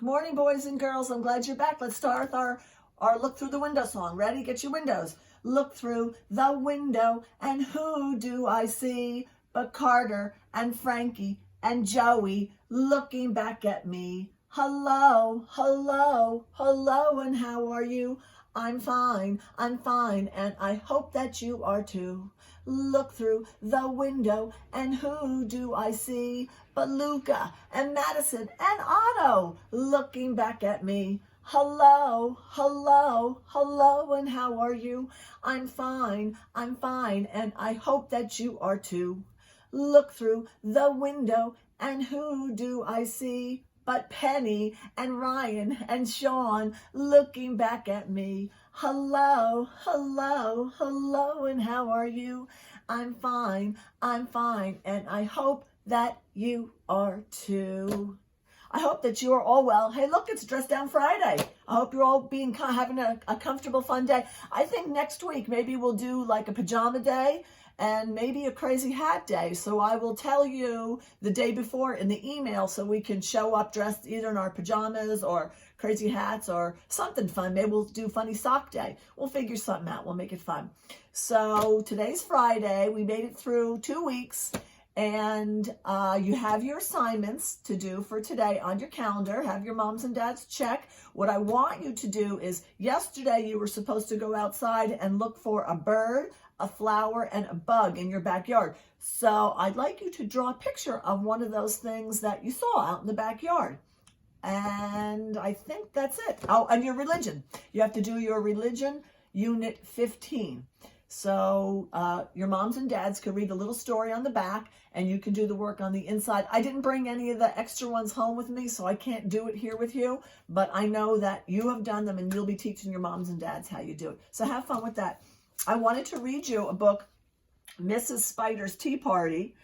morning, boys and girls. I'm glad you're back. Let's start with our look through the window song. Ready? Get your windows. Look through the window, and who do I see but Carter and Frankie and Joey looking back at me? Hello, hello, hello, and how are you? I'm fine, and I hope that you are too. Look through the window, and who do I see but Luca and Madison and Otto looking back at me? Hello, hello, hello, and how are you? I'm fine, and I hope that you are too. Look through the window, and who do I see but Penny and Ryan and Sean looking back at me? Hello, hello, hello, and how are you? I'm fine, and I hope that you are too. I hope that you are all well. Hey, look, it's Dress Down Friday. I hope you're all having a comfortable, fun day. I think next week maybe we'll do like a pajama day and maybe a crazy hat day. So I will tell you the day before in the email so we can show up dressed either in our pajamas or crazy hats or something fun. Maybe we'll do funny sock day. We'll figure something out. We'll make it fun. So today's Friday. We made it through 2 weeks. And you have your assignments to do for today on your calendar. Have your moms and dads check. What I want you to do is, yesterday you were supposed to go outside and look for a bird, a flower, and a bug in your backyard. So I'd like you to draw a picture of one of those things that you saw out in the backyard. And I think that's it. Oh, and your religion. You have to do your religion, unit 15. So your moms and dads can read the little story on the back, and you can do the work on the inside. I didn't bring any of the extra ones home with me, so I can't do it here with you, but I know that you have done them, and you'll be teaching your moms and dads how you do it. So have fun with that. I wanted to read you a book, Mrs. Spider's Tea Party.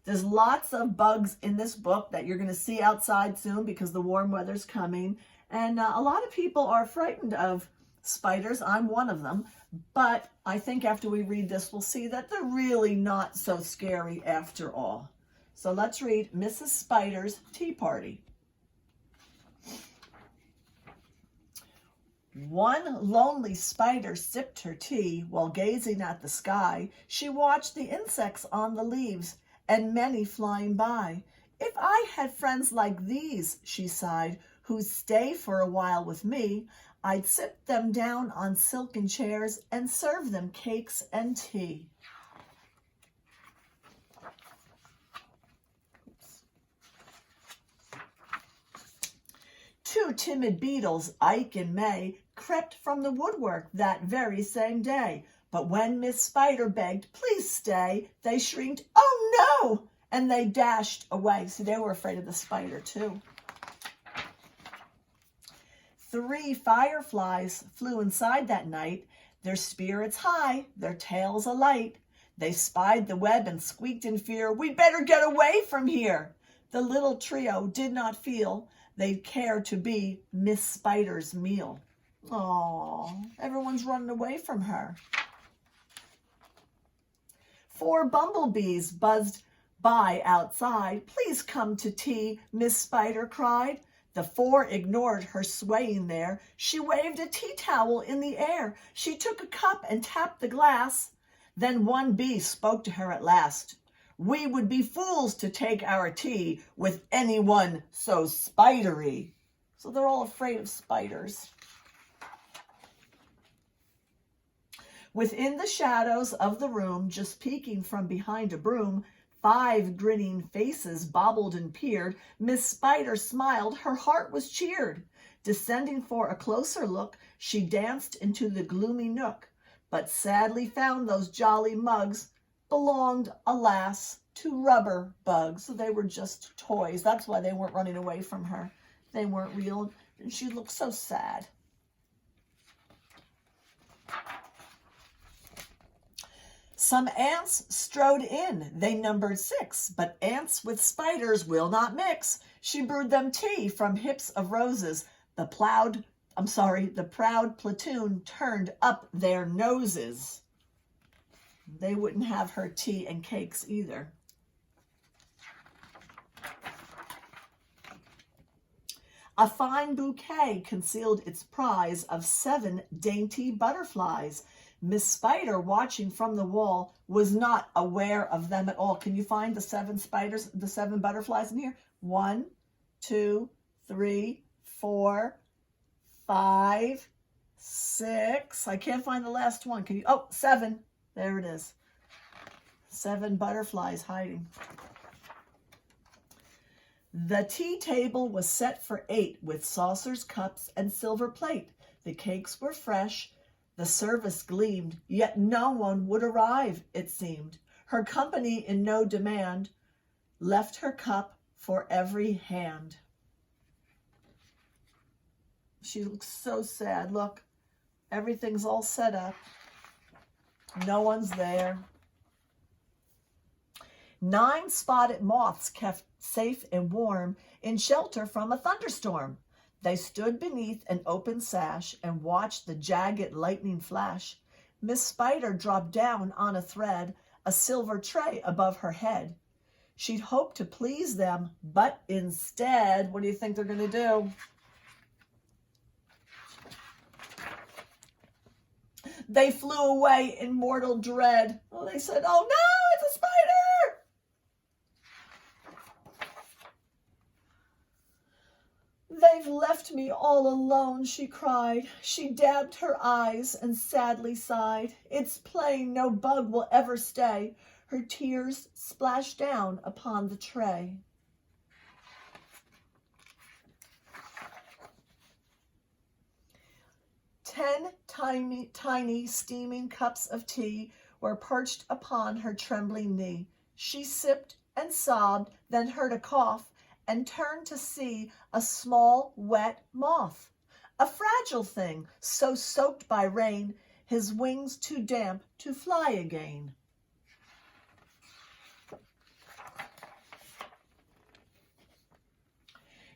There's lots of bugs in this book that you're going to see outside soon because the warm weather's coming, and a lot of people are frightened of spiders. I'm one of them, but I think after we read this, we'll see that they're really not so scary after all. So let's read Mrs. Spider's Tea Party. One lonely spider sipped her tea while gazing at the sky. She watched the insects on the leaves and many flying by. If I had friends like these, she sighed, who'd stay for a while with me, I'd sit them down on silken chairs and serve them cakes and tea. Two timid beetles, Ike and May, crept from the woodwork that very same day. But when Miss Spider begged, please stay, they shrieked, oh no! And they dashed away. So they were afraid of the spider too. 3 fireflies flew inside that night, their spirits high, their tails alight. They spied the web and squeaked in fear, we'd better get away from here. The little trio did not feel they'd care to be Miss Spider's meal. Aww, everyone's running away from her. 4 bumblebees buzzed by outside. Please come to tea, Miss Spider cried. The 4 ignored her swaying there. She waved a tea towel in the air. She took a cup and tapped the glass. Then one bee spoke to her at last. We would be fools to take our tea with anyone so spidery. So they're all afraid of spiders. Within the shadows of the room, just peeking from behind a broom, 5 grinning faces bobbled and peered. Miss Spider smiled, her heart was cheered. Descending for a closer look, she danced into the gloomy nook, but sadly found those jolly mugs belonged, alas, to rubber bugs. So they were just toys. That's why they weren't running away from her. They weren't real, and she looked so sad. Some ants strode in, they numbered 6, but ants with spiders will not mix. She brewed them tea from hips of roses. The proud platoon turned up their noses. They wouldn't have her tea and cakes either. A fine bouquet concealed its prize of 7 dainty butterflies. Miss Spider, watching from the wall, was not aware of them at all. Can you find the 7 spiders, the 7 butterflies in here? 1, 2, 3, 4, 5, 6. I can't find the last one. Can you? Oh, 7. There it is. 7 butterflies hiding. The tea table was set for 8 with saucers, cups, and silver plate. The cakes were fresh. The service gleamed, yet no one would arrive, it seemed. Her company in no demand left her cup for every hand. She looks so sad. Look, everything's all set up. No one's there. 9 spotted moths kept safe and warm in shelter from a thunderstorm. They stood beneath an open sash and watched the jagged lightning flash. Miss Spider dropped down on a thread, a silver tray above her head. She'd hoped to please them, but instead, what do you think they're going to do? They flew away in mortal dread. Oh, they said, "Oh no, it's a spider!" "They've left me all alone," she cried. She dabbed her eyes and sadly sighed. It's plain no bug will ever stay. Her tears splashed down upon the tray. Ten tiny steaming cups of tea were perched upon her trembling knee. She sipped and sobbed, then heard a cough, and turned to see a small wet moth, a fragile thing so soaked by rain, his wings too damp to fly again.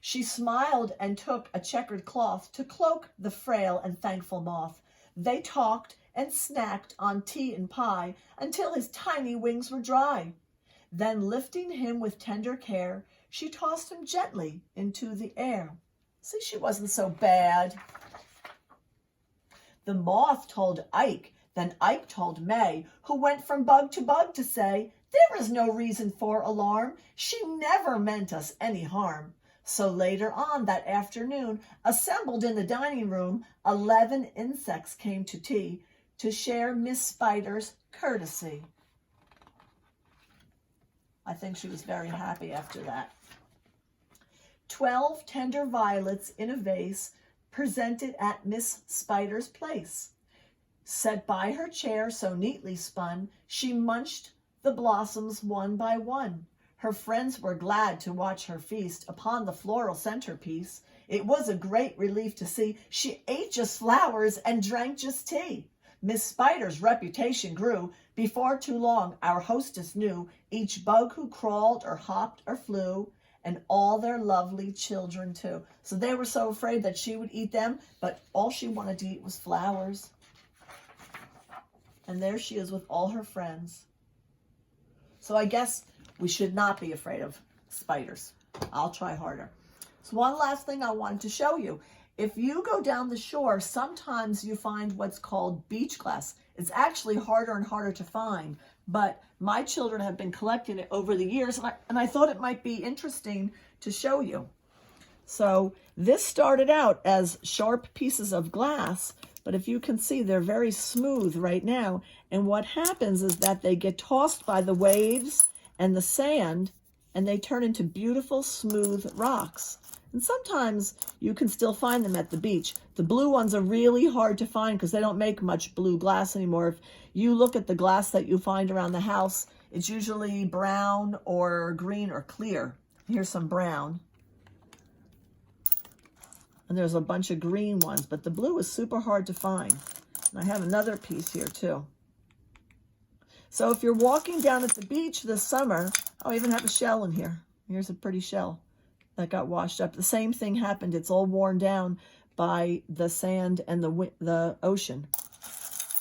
She smiled and took a checkered cloth to cloak the frail and thankful moth. They talked and snacked on tea and pie until his tiny wings were dry. Then, lifting him with tender care, she tossed him gently into the air. See, she wasn't so bad. The moth told Ike, then Ike told May, who went from bug to say, "There is no reason for alarm. She never meant us any harm." So later on that afternoon, assembled in the dining room, 11 insects came to tea to share Miss Spider's courtesy. I think she was very happy after that. 12 tender violets in a vase presented at Miss Spider's place. Set by her chair so neatly spun, she munched the blossoms one by one. Her friends were glad to watch her feast upon the floral centerpiece. It was a great relief to see she ate just flowers and drank just tea. Miss Spider's reputation grew. Before too long, our hostess knew each bug who crawled or hopped or flew, and all their lovely children too. So they were so afraid that she would eat them, but all she wanted to eat was flowers. And there she is with all her friends. So I guess we should not be afraid of spiders. I'll try harder. So one last thing I wanted to show you. If you go down the shore, sometimes you find what's called beach glass. It's actually harder and harder to find, but my children have been collecting it over the years, and I thought it might be interesting to show you. So this started out as sharp pieces of glass, but if you can see, they're very smooth right now. And what happens is that they get tossed by the waves and the sand, and they turn into beautiful, smooth rocks. And sometimes you can still find them at the beach. The blue ones are really hard to find because they don't make much blue glass anymore. If you look at the glass that you find around the house, it's usually brown or green or clear. Here's some brown. And there's a bunch of green ones, but the blue is super hard to find. And I have another piece here too. So if you're walking down at the beach this summer, I even have a shell in here. Here's a pretty shell that got washed up. The same thing happened. It's all worn down by the sand and the ocean.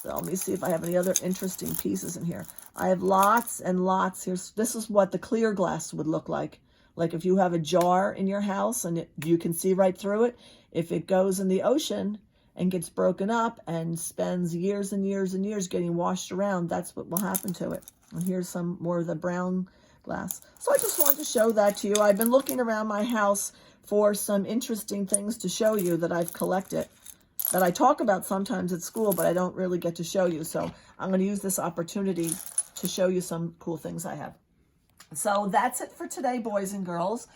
So let me see if I have any other interesting pieces in here. I have lots and lots here. This is what the clear glass would look like. Like if you have a jar in your house and you can see right through it, if it goes in the ocean and gets broken up and spends years and years and years getting washed around, that's what will happen to it. And here's some more of the brown glass. So I just wanted to show that to you. I've been looking around my house for some interesting things to show you that I've collected, that I talk about sometimes at school, but I don't really get to show you. So I'm going to use this opportunity to show you some cool things I have. So that's it for today, boys and girls.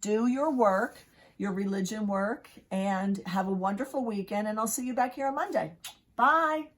Do your work, your religion work, and have a wonderful weekend. And I'll see you back here on Monday. Bye.